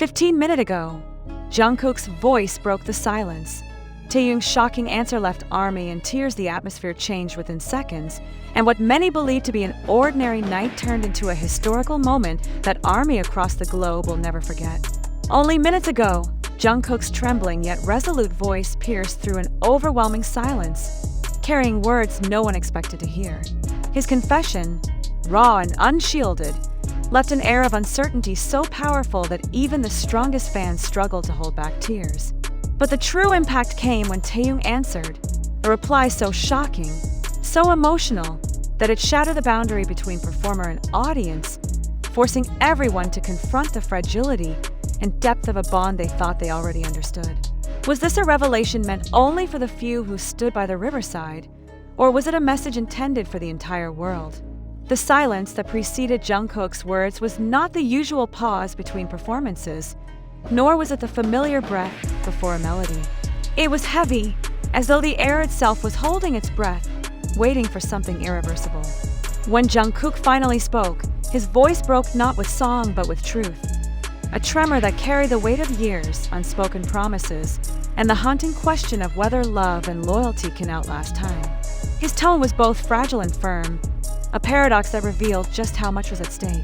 15 minutes ago. Jungkook's voice broke the silence. Taehyung's shocking answer left ARMY in tears. The atmosphere changed within seconds, and what many believed to be an ordinary night turned into a historical moment that ARMY across the globe will never forget. Only minutes ago, Jungkook's trembling yet resolute voice pierced through an overwhelming silence, carrying words no one expected to hear. His confession, raw and unshielded, left an air of uncertainty so powerful that even the strongest fans struggled to hold back tears. But the true impact came when Taehyung answered, a reply so shocking, so emotional, that it shattered the boundary between performer and audience, forcing everyone to confront the fragility and depth of a bond they thought they already understood. Was this a revelation meant only for the few who stood by the riverside, or was it a message intended for the entire world? The silence that preceded Jungkook's words was not the usual pause between performances, nor was it the familiar breath before a melody. It was heavy, as though the air itself was holding its breath, waiting for something irreversible. When Jungkook finally spoke, his voice broke not with song but with truth. A tremor that carried the weight of years, unspoken promises, and the haunting question of whether love and loyalty can outlast time. His tone was both fragile and firm, a paradox that revealed just how much was at stake.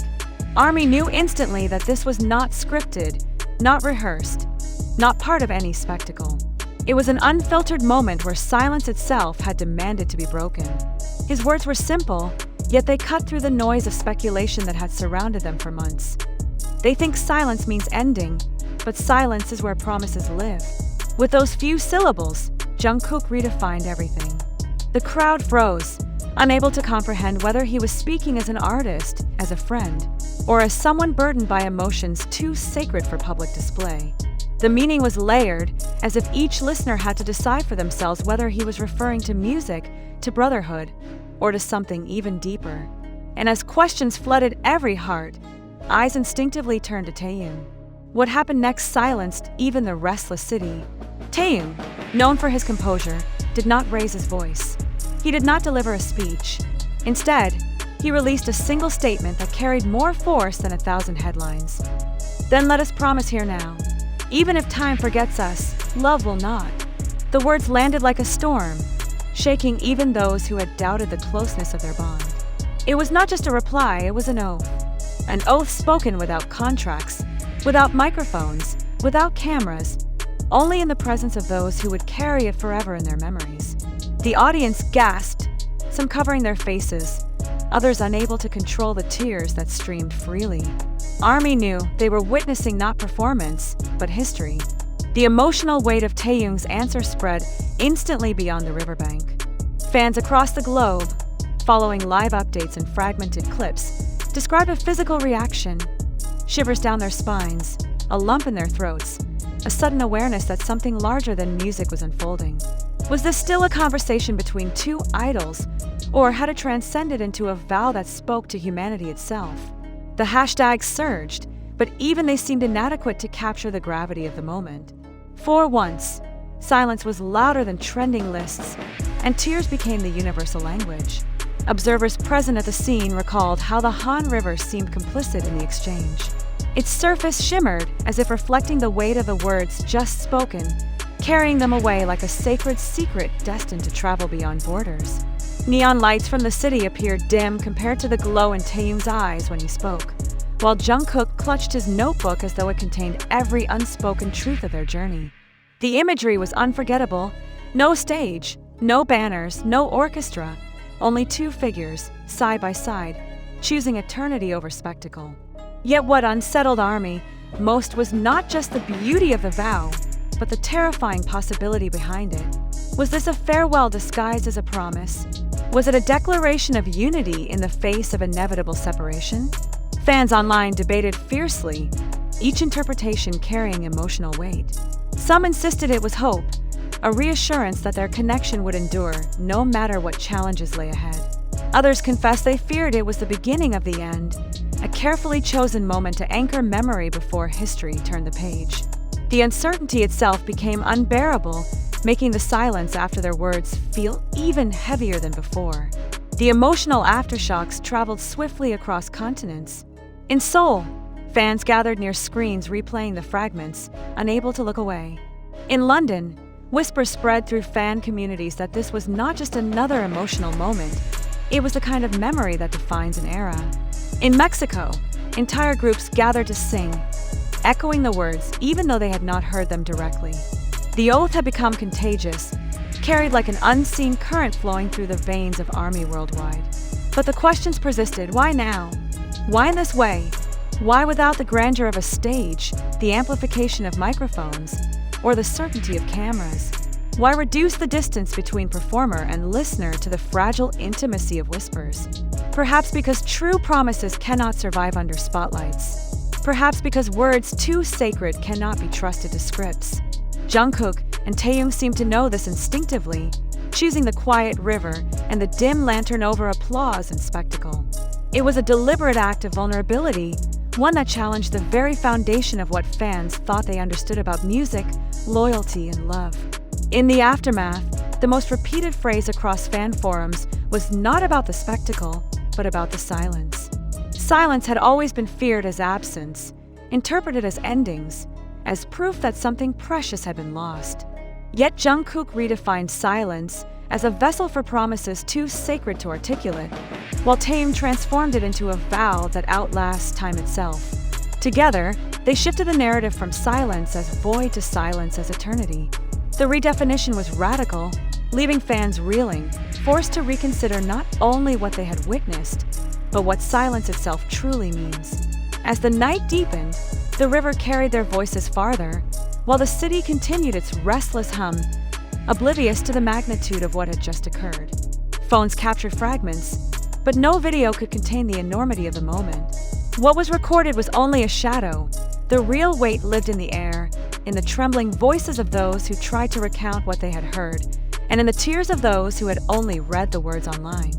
ARMY knew instantly that this was not scripted, not rehearsed, not part of any spectacle. It was an unfiltered moment where silence itself had demanded to be broken. His words were simple, yet they cut through the noise of speculation that had surrounded them for months. They think silence means ending, but silence is where promises live. With those few syllables, Jungkook redefined everything. The crowd froze, unable to comprehend whether he was speaking as an artist, as a friend, or as someone burdened by emotions too sacred for public display. The meaning was layered, as if each listener had to decide for themselves whether he was referring to music, to brotherhood, or to something even deeper. And as questions flooded every heart, eyes instinctively turned to Taehyung. What happened next silenced even the restless city. Taehyung, known for his composure, did not raise his voice. He did not deliver a speech. Instead, he released a single statement that carried more force than 1,000 headlines. Then let us promise here now, even if time forgets us, love will not. The words landed like a storm, shaking even those who had doubted the closeness of their bond. It was not just a reply, it was an oath spoken without contracts, without microphones, without cameras, only in the presence of those who would carry it forever in their memories. The audience gasped, some covering their faces, others unable to control the tears that streamed freely. ARMY knew they were witnessing not performance, but history. The emotional weight of Taehyung's answer spread instantly beyond the riverbank. Fans across the globe, following live updates and fragmented clips, described a physical reaction, shivers down their spines, a lump in their throats, a sudden awareness that something larger than music was unfolding. Was this still a conversation between two idols, or had it transcended into a vow that spoke to humanity itself? The hashtags surged, but even they seemed inadequate to capture the gravity of the moment. For once, silence was louder than trending lists, and tears became the universal language. Observers present at the scene recalled how the Han River seemed complicit in the exchange. Its surface shimmered as if reflecting the weight of the words just spoken, carrying them away like a sacred secret destined to travel beyond borders. Neon lights from the city appeared dim compared to the glow in Taehyung's eyes when he spoke, while Jungkook clutched his notebook as though it contained every unspoken truth of their journey. The imagery was unforgettable. No stage, no banners, no orchestra, only two figures, side by side, choosing eternity over spectacle. Yet what unsettled ARMY most was not just the beauty of the vow, but the terrifying possibility behind it. Was this a farewell disguised as a promise? Was it a declaration of unity in the face of inevitable separation? Fans online debated fiercely, each interpretation carrying emotional weight. Some insisted it was hope, a reassurance that their connection would endure no matter what challenges lay ahead. Others confessed they feared it was the beginning of the end, a carefully chosen moment to anchor memory before history turned the page. The uncertainty itself became unbearable, making the silence after their words feel even heavier than before. The emotional aftershocks traveled swiftly across continents. In Seoul, Fans gathered near screens replaying the fragments, unable to look away. In London, whispers spread through fan communities that this was not just another emotional moment, it was the kind of memory that defines an era. In Mexico, entire groups gathered to sing, echoing the words even though they had not heard them directly. The oath had become contagious, carried like an unseen current flowing through the veins of ARMY worldwide. But the questions persisted. Why now? Why in this way? Why without the grandeur of a stage, the amplification of microphones, or the certainty of cameras? Why reduce the distance between performer and listener to the fragile intimacy of whispers? Perhaps because true promises cannot survive under spotlights. Perhaps because words too sacred cannot be trusted to scripts. Jungkook and Taehyung seem to know this instinctively, choosing the quiet river and the dim lantern over applause and spectacle. It was a deliberate act of vulnerability, one that challenged the very foundation of what fans thought they understood about music, loyalty, and love. In the aftermath, the most repeated phrase across fan forums was not about the spectacle, but about the silence. Silence had always been feared as absence, interpreted as endings, as proof that something precious had been lost. Yet Jungkook redefined silence as a vessel for promises too sacred to articulate, while Taehyung transformed it into a vow that outlasts time itself. Together, they shifted the narrative from silence as void to silence as eternity. The redefinition was radical, leaving fans reeling, forced to reconsider not only what they had witnessed, but what silence itself truly means. As the night deepened, the river carried their voices farther, while the city continued its restless hum, oblivious to the magnitude of what had just occurred. Phones captured fragments, but no video could contain the enormity of the moment. What was recorded was only a shadow. The real weight lived in the air, in the trembling voices of those who tried to recount what they had heard, and in the tears of those who had only read the words online.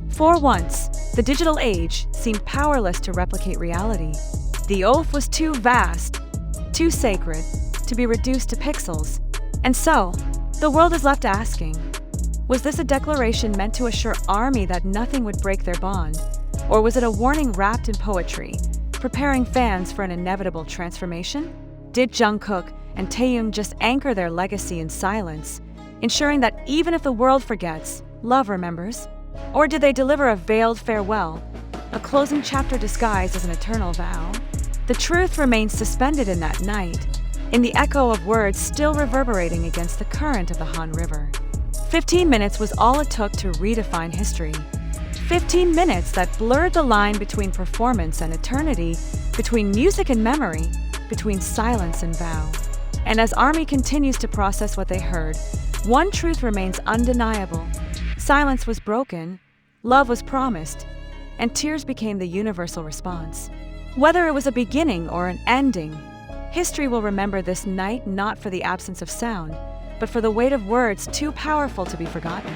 For once, the digital age seemed powerless to replicate reality. The oath was too vast, too sacred, to be reduced to pixels. And so, the world is left asking, was this a declaration meant to assure ARMY that nothing would break their bond? Or was it a warning wrapped in poetry, preparing fans for an inevitable transformation? Did Jungkook and Taehyung just anchor their legacy in silence, ensuring that even if the world forgets, love remembers? Or did they deliver a veiled farewell, a closing chapter disguised as an eternal vow? The truth remains suspended in that night, in the echo of words still reverberating against the current of the Han River. 15 minutes was all it took to redefine history. 15 minutes that blurred the line between performance and eternity, between music and memory, between silence and vow. And as ARMY continues to process what they heard, one truth remains undeniable. Silence was broken, love was promised, and tears became the universal response. Whether it was a beginning or an ending, history will remember this night not for the absence of sound, but for the weight of words too powerful to be forgotten.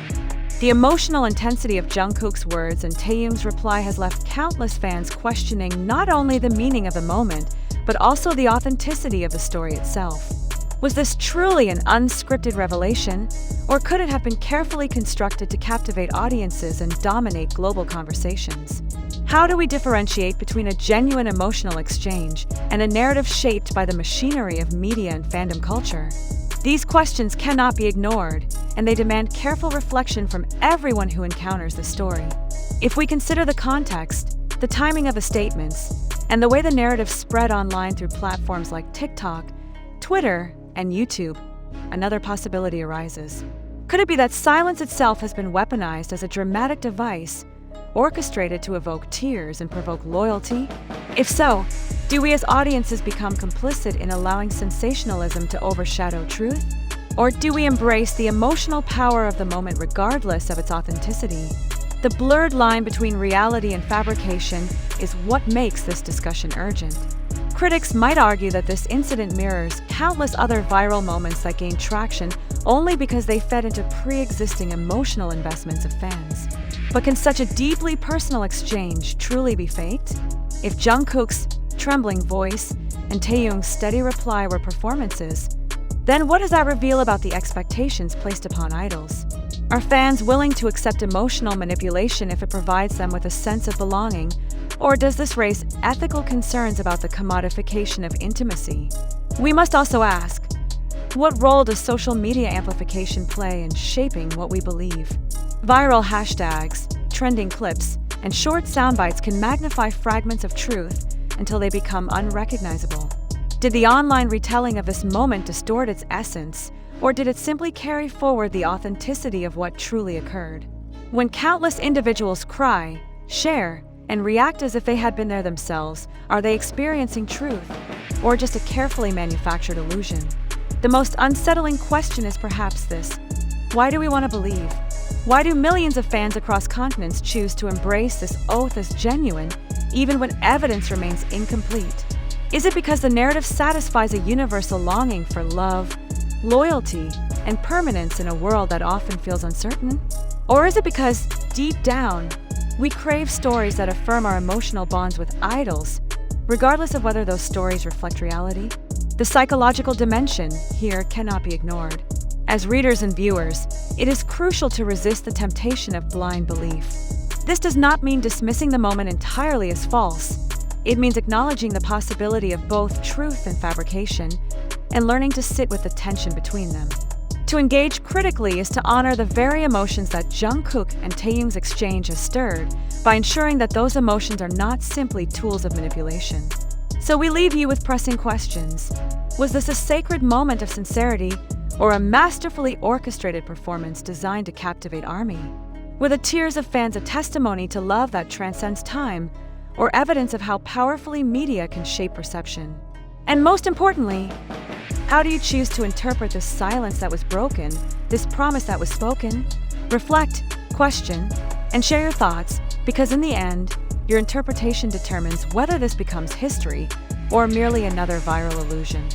The emotional intensity of Jungkook's words and Taehyung's reply has left countless fans questioning not only the meaning of the moment, but also the authenticity of the story itself. Was this truly an unscripted revelation, or could it have been carefully constructed to captivate audiences and dominate global conversations? How do we differentiate between a genuine emotional exchange and a narrative shaped by the machinery of media and fandom culture? These questions cannot be ignored, and they demand careful reflection from everyone who encounters the story. If we consider the context, the timing of the statements, and the way the narrative spread online through platforms like TikTok, Twitter, and YouTube, another possibility arises. Could it be that silence itself has been weaponized as a dramatic device, orchestrated to evoke tears and provoke loyalty? If so, do we as audiences become complicit in allowing sensationalism to overshadow truth? Or do we embrace the emotional power of the moment regardless of its authenticity? The blurred line between reality and fabrication is what makes this discussion urgent. Critics might argue that this incident mirrors countless other viral moments that gained traction only because they fed into pre-existing emotional investments of fans. But can such a deeply personal exchange truly be faked? If Jungkook's trembling voice and Taehyung's steady reply were performances, then what does that reveal about the expectations placed upon idols? Are fans willing to accept emotional manipulation if it provides them with a sense of belonging, Or does this raise ethical concerns about the commodification of intimacy? We must also ask, what role does social media amplification play in shaping what we believe? Viral hashtags, trending clips, and short soundbites can magnify fragments of truth until they become unrecognizable. Did the online retelling of this moment distort its essence, or did it simply carry forward the authenticity of what truly occurred? When countless individuals cry, share, and react as if they had been there themselves, are they experiencing truth, or just a carefully manufactured illusion? The most unsettling question is perhaps this: why do we want to believe? Why do millions of fans across continents choose to embrace this oath as genuine, even when evidence remains incomplete? Is it because the narrative satisfies a universal longing for love, loyalty, and permanence in a world that often feels uncertain? Or is it because, deep down, we crave stories that affirm our emotional bonds with idols, regardless of whether those stories reflect reality? The psychological dimension here cannot be ignored. As readers and viewers, it is crucial to resist the temptation of blind belief. This does not mean dismissing the moment entirely as false. It means acknowledging the possibility of both truth and fabrication, and learning to sit with the tension between them. To engage critically is to honor the very emotions that Jungkook and Taehyung's exchange has stirred, by ensuring that those emotions are not simply tools of manipulation. So we leave you with pressing questions. Was this a sacred moment of sincerity, or a masterfully orchestrated performance designed to captivate ARMY? Were the tears of fans a testimony to love that transcends time, or evidence of how powerfully media can shape perception? And most importantly, how do you choose to interpret this silence that was broken, this promise that was spoken? Reflect, question, and share your thoughts, because in the end, your interpretation determines whether this becomes history or merely another viral illusion.